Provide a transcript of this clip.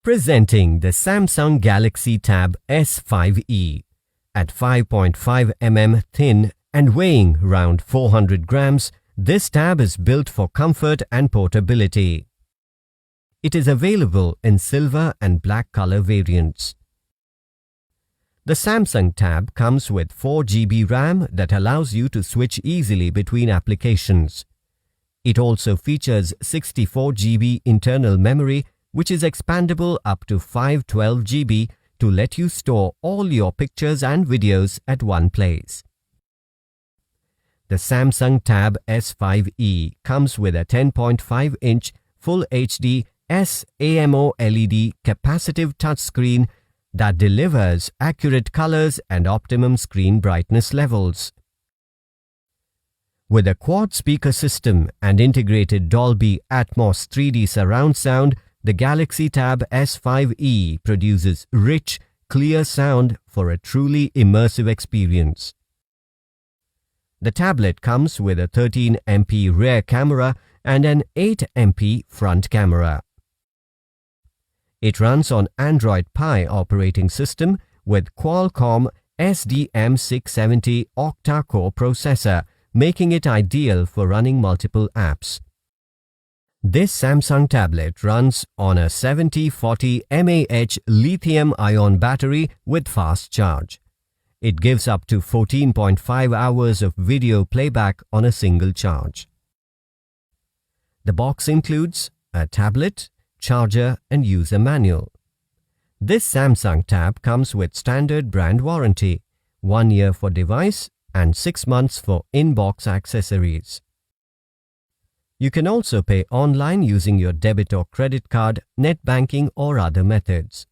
Presenting the Samsung Galaxy Tab S5e. At 5.5 mm thin and weighing around 400 grams, this tab is built for comfort and portability. It is available in silver and black color variants. The Samsung Tab comes with 4 GB RAM that allows you to switch easily between applications. It also features 64 GB internal memory, which is expandable up to 512 GB to let you store all your pictures and videos at one place. The Samsung Tab S5e comes with a 10.5-inch Full HD AMOLED capacitive touchscreen that delivers accurate colors and optimum screen brightness levels. With a quad speaker system and integrated Dolby Atmos 3D surround sound, the Galaxy Tab S5e produces rich, clear sound for a truly immersive experience. The tablet comes with a 13MP rear camera and an 8MP front camera. It runs on Android Pie operating system with Qualcomm SDM670 octa-core processor, making it ideal for running multiple apps. This Samsung tablet runs on a 7040 mAh lithium-ion battery with fast charge. It gives up to 14.5 hours of video playback on a single charge. The box includes a tablet, charger and user manual. This Samsung Tab comes with standard brand warranty, 1 year for device and 6 months for in-box accessories. You can also pay online using your debit or credit card, net banking or other methods.